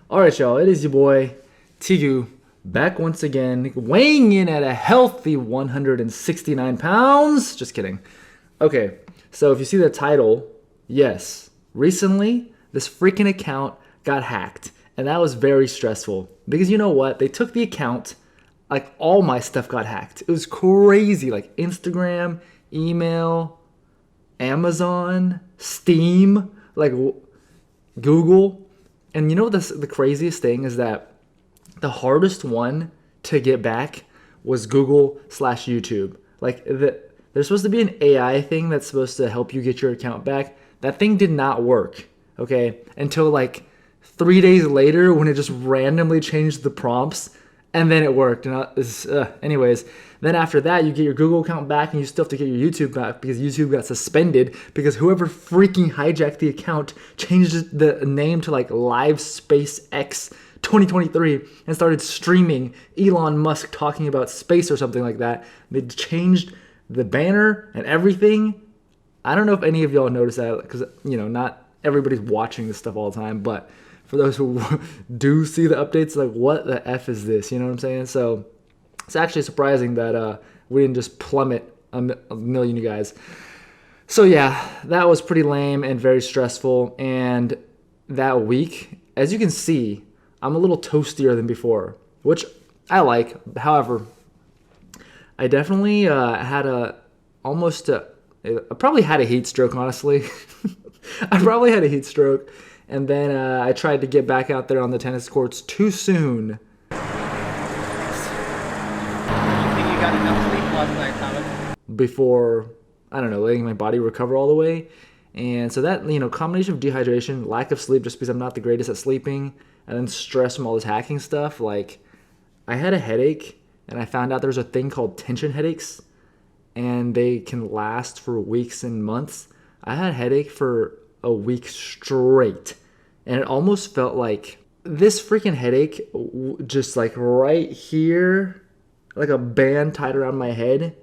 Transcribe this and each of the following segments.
Alright, y'all, it is your boy, Tigu, back once again, weighing in at a healthy 169 pounds. Just kidding. Okay, so if you see the title, yes, recently, this freaking account got hacked. And that was very stressful. Because you know what? They took the account, like all my stuff got hacked. It was crazy, like Instagram, email, Amazon, Steam, like Google. And you know the craziest thing is that the hardest one to get back was Google/YouTube. There's supposed to be an AI thing that's supposed to help you get your account back. That thing did not work, okay? Until like 3 days later when it just randomly changed the prompts and then it worked. Anyways, then after that, you get your Google account back and you still have to get your YouTube back because YouTube got suspended because whoever freaking hijacked the account changed the name to like Live Space X 2023 and started streaming Elon Musk talking about space or something like that. They changed the banner and everything. I don't know if any of y'all noticed that because, you know, not everybody's watching this stuff all the time, but for those who do see the updates, like, what the F is this? You know what I'm saying? So it's actually surprising that we didn't just plummet a million, you guys. So yeah, that was pretty lame and very stressful. And that week, as you can see, I'm a little toastier than before, which I like. However, I definitely had I probably had a heat stroke, honestly. I probably had a heat stroke. And then I tried to get back out there on the tennis courts too soon. You think you got enough sleep last night, Thomas? Before, I don't know, letting my body recover all the way. And so that, you know, combination of dehydration, lack of sleep just because I'm not the greatest at sleeping, and then stress from all this hacking stuff, like, I had a headache, and I found out there's a thing called tension headaches, and they can last for weeks and months. I had a headache for a week straight, and it almost felt like this freaking headache just like right here, like a band tied around my head,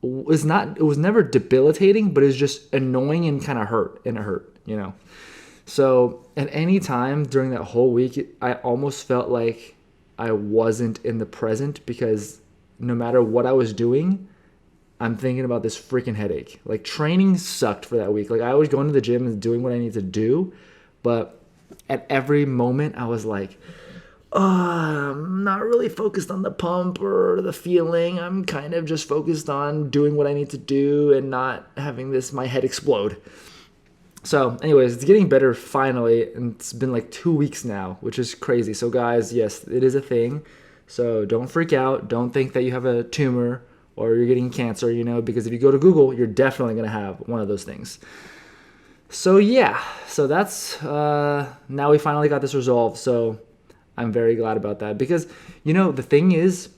it was never debilitating, but it was just annoying and kind of hurt, and it hurt, you know. So at any time during that whole week, I almost felt like I wasn't in the present because no matter what I was doing, I'm thinking about this freaking headache. Like, training sucked for that week. Like, I was going to the gym and doing what I need to do, but at every moment I was like, oh, I'm not really focused on the pump or the feeling. I'm kind of just focused on doing what I need to do and not having my head explode. So anyways, it's getting better finally, and it's been like 2 weeks now, which is crazy. So guys, yes, it is a thing. So don't freak out. Don't think that you have a tumor or you're getting cancer, you know, because if you go to Google, you're definitely going to have one of those things. So yeah, so that's, now we finally got this resolved. So I'm very glad about that because, you know, the thing is,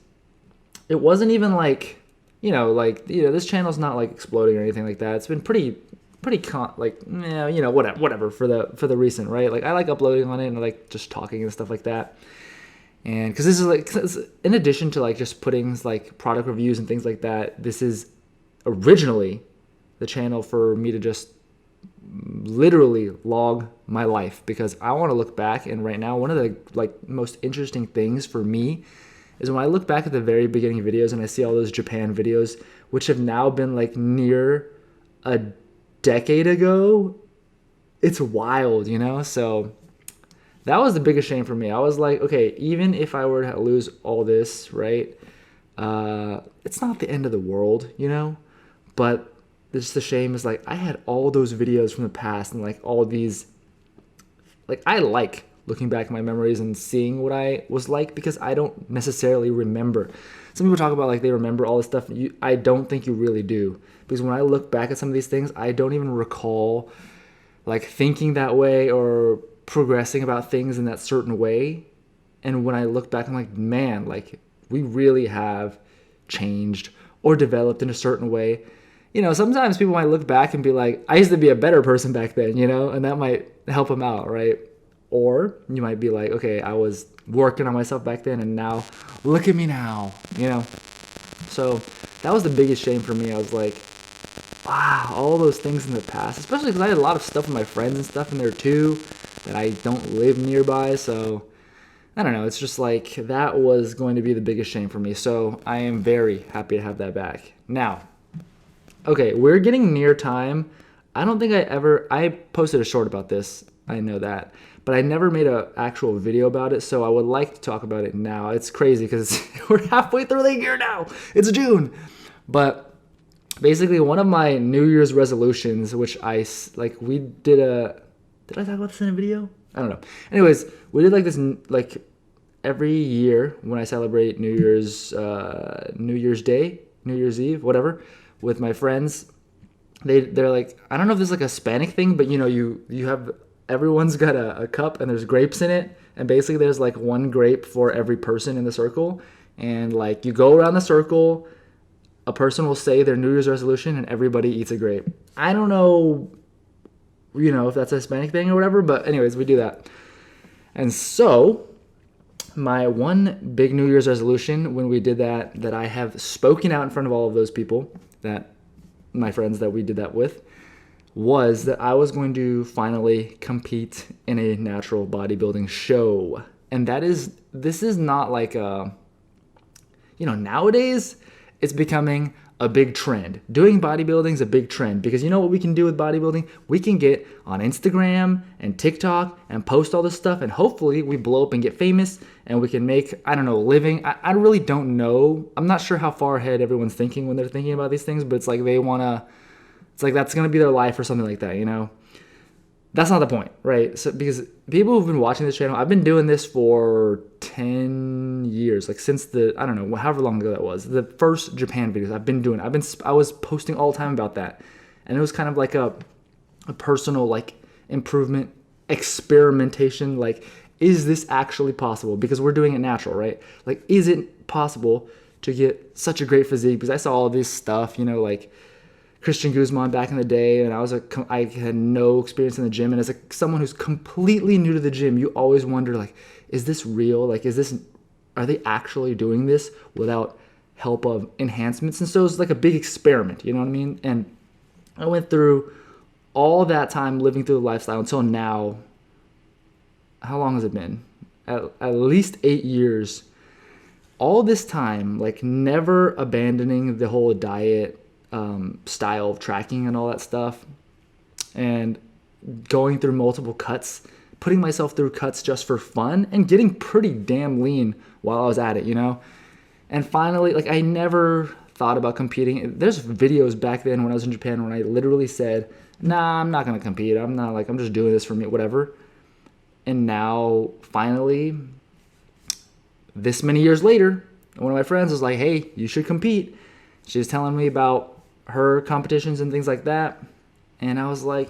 it wasn't even like, this channel's not like exploding or anything like that. It's been pretty whatever for the recent, right? Like, I like uploading on it and I like just talking and stuff like that. And because this is like, in addition to like just putting like product reviews and things like that, this is originally the channel for me to just literally log my life, because I want to look back. And right now, one of the like most interesting things for me is when I look back at the very beginning videos and I see all those Japan videos, which have now been like near a decade ago. It's wild, you know? So that was the biggest shame for me. I was like, okay, even if I were to lose all this, right? It's not the end of the world, you know? But just the shame is like, I had all those videos from the past and like all these, like, I like looking back at my memories and seeing what I was like, because I don't necessarily remember. Some people talk about like they remember all this stuff. I don't think you really do, because when I look back at some of these things, I don't even recall like thinking that way or progressing about things in that certain way. And when I look back, I'm like, man, like, we really have changed or developed in a certain way. You know, sometimes people might look back and be like, I used to be a better person back then, you know, and that might help them out, right? Or you might be like, okay, I was working on myself back then and now look at me now, you know? So that was the biggest shame for me. I was like, wow, all those things in the past, especially because I had a lot of stuff with my friends and stuff in there too. that I don't live nearby. So I don't know. It's just like that was going to be the biggest shame for me. So I am very happy to have that back. Now, okay, we're getting near time. I don't think I posted a short about this. I know that, but I never made an actual video about it. So I would like to talk about it now. It's crazy because we're halfway through the year now. It's June. But basically one of my New Year's resolutions, which we did I talk about this in a video? I don't know. Anyways, we did like this, like every year when I celebrate New Year's Day, New Year's Eve, whatever, with my friends. They're like, I don't know if this is like a Hispanic thing, but you have, everyone's got a cup and there's grapes in it. And basically there's like one grape for every person in the circle. And like you go around the circle, a person will say their New Year's resolution and everybody eats a grape. I don't know, if that's a Hispanic thing or whatever, but anyways, we do that. And so my one big New Year's resolution when we did that I have spoken out in front of all of those people, that my friends that we did that with, was that I was going to finally compete in a natural bodybuilding show. And this is not like nowadays it's becoming a big trend. Doing bodybuilding is a big trend because you know what we can do with bodybuilding? We can get on Instagram and TikTok and post all this stuff, and hopefully we blow up and get famous and we can make, I don't know, a living. I really don't know. I'm not sure how far ahead everyone's thinking when they're thinking about these things, but it's like it's like that's going to be their life or something like that, That's not the point, right? So because people who've been watching this channel, I've been doing this for 10 years, like since I don't know, however long ago that was, the first Japan videos I've been doing. I was posting all the time about that. And it was kind of like a personal like improvement experimentation. Like, is this actually possible? Because we're doing it natural, right? Like, is it possible to get such a great physique? Because I saw all this stuff, like Christian Guzman back in the day, and I had no experience in the gym, and as someone who's completely new to the gym, you always wonder, like, is this real? Like, are they actually doing this without help of enhancements? And so it's like a big experiment, you know what I mean? And I went through all that time living through the lifestyle until now. How long has it been? At least 8 years. All this time, like, never abandoning the whole diet style of tracking and all that stuff, and going through multiple cuts, putting myself through cuts just for fun, and getting pretty damn lean while I was at it, And finally, like, I never thought about competing. There's videos back then when I was in Japan when I literally said, nah, I'm not gonna compete. I'm just doing this for me, whatever. And now, finally, this many years later, one of my friends was like, hey, you should compete. She was telling me about her competitions and things like that. And I was like,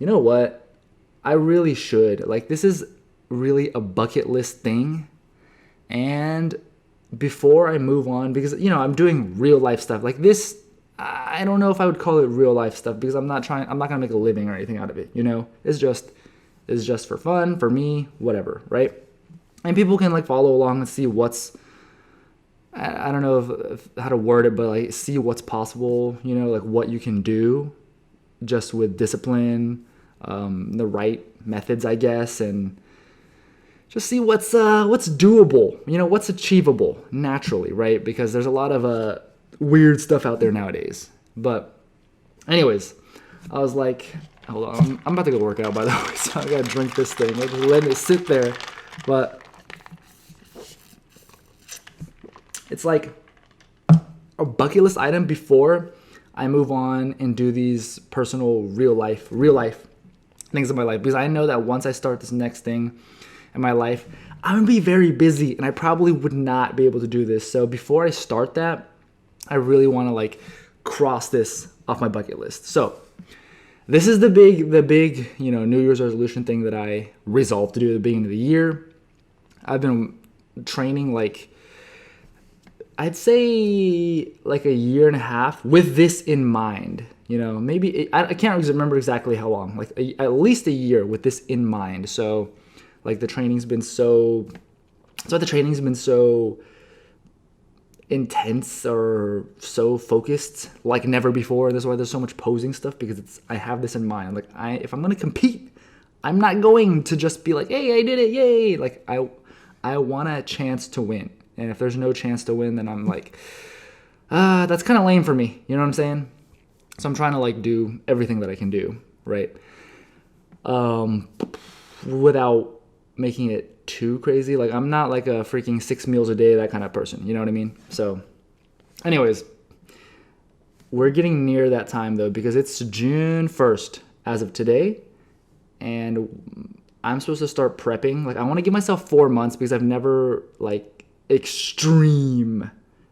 you know what? I really should. Like, this is really a bucket list thing. And before I move on, because, I'm doing real life stuff. Like this, I don't know if I would call it real life stuff because I'm not going to make a living or anything out of it. It's just for fun, for me, whatever, right? And people can like follow along and see I don't know how to word it, but like see what's possible, like what you can do just with discipline, the right methods, I guess, and just see what's doable, what's achievable naturally, right? Because there's a lot of weird stuff out there nowadays. But anyways, I was like, hold on, I'm about to go work out, by the way, so I gotta drink this thing. I'm just letting it sit there, but it's like a bucket list item before I move on and do these personal real life things in my life, because I know that once I start this next thing in my life, I'm gonna be very busy and I probably would not be able to do this. So before I start that, I really want to like cross this off my bucket list. So this is the big New Year's resolution thing that I resolved to do at the beginning of the year. I've been training like, I'd say like a year and a half with this in mind. Maybe I can't remember exactly how long, like at least a year with this in mind. So like the training's been so intense or so focused like never before. That's why there's so much posing stuff, because I have this in mind. Like if I'm gonna compete, I'm not going to just be like, hey, I did it, yay. Like I want a chance to win. And if there's no chance to win, then I'm like, that's kind of lame for me. You know what I'm saying? So I'm trying to like do everything that I can do, right? Without making it too crazy. Like I'm not like a freaking 6 meals a day, that kind of person. You know what I mean? So anyways, we're getting near that time though, because it's June 1st as of today. And I'm supposed to start prepping. Like I want to give myself 4 months because I've never like extreme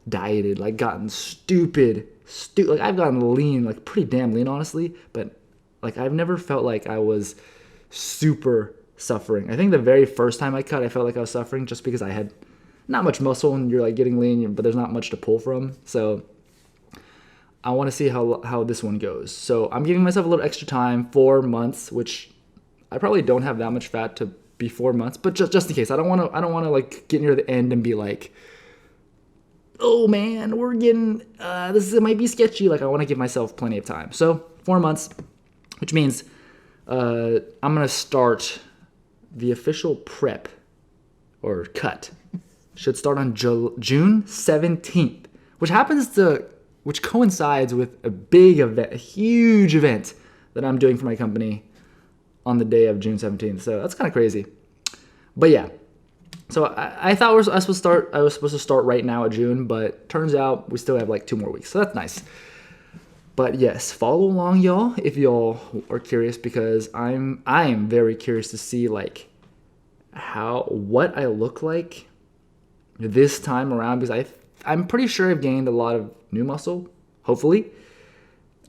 dieted, like gotten stupid. Like I've gotten lean, like pretty damn lean, honestly. But like I've never felt like I was super suffering. I think the very first time I cut, I felt like I was suffering just because I had not much muscle and you're like getting lean, but there's not much to pull from. So I want to see how this one goes. So I'm giving myself a little extra time, 4 months, which I probably don't have that much fat to be 4 months, but just in case, I don't want to like get near the end and be like, oh man, we're getting it might be sketchy. Like I want to give myself plenty of time. So 4 months, which means I'm gonna start the official prep or cut. Should start on June 17th, which coincides with a big event, a huge event that I'm doing for my company on the day of June 17th. So that's kind of crazy. But yeah, so I thought I was supposed to start right now at June, but turns out we still have like 2 more weeks. So that's nice. But yes, follow along, y'all, if y'all are curious, because I am very curious to see like what I look like this time around, because I'm pretty sure I've gained a lot of new muscle, hopefully.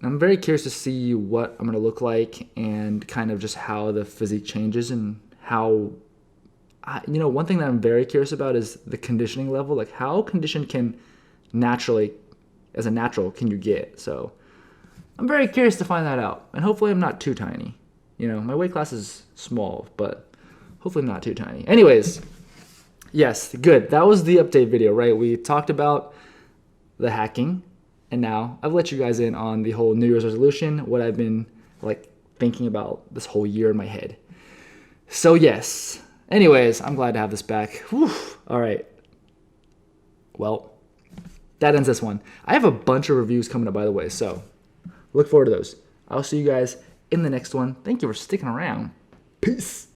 I'm very curious to see what I'm gonna look like and kind of just how the physique changes and how, one thing that I'm very curious about is the conditioning level, like how conditioned can you get? So I'm very curious to find that out, and hopefully I'm not too tiny. My weight class is small, but hopefully I'm not too tiny. Anyways, yes, good. That was the update video, right? We talked about the hacking, and now I've let you guys in on the whole New Year's resolution, what I've been like thinking about this whole year in my head. So yes. Anyways, I'm glad to have this back. Whew. All right. Well, that ends this one. I have a bunch of reviews coming up, by the way, so look forward to those. I'll see you guys in the next one. Thank you for sticking around. Peace.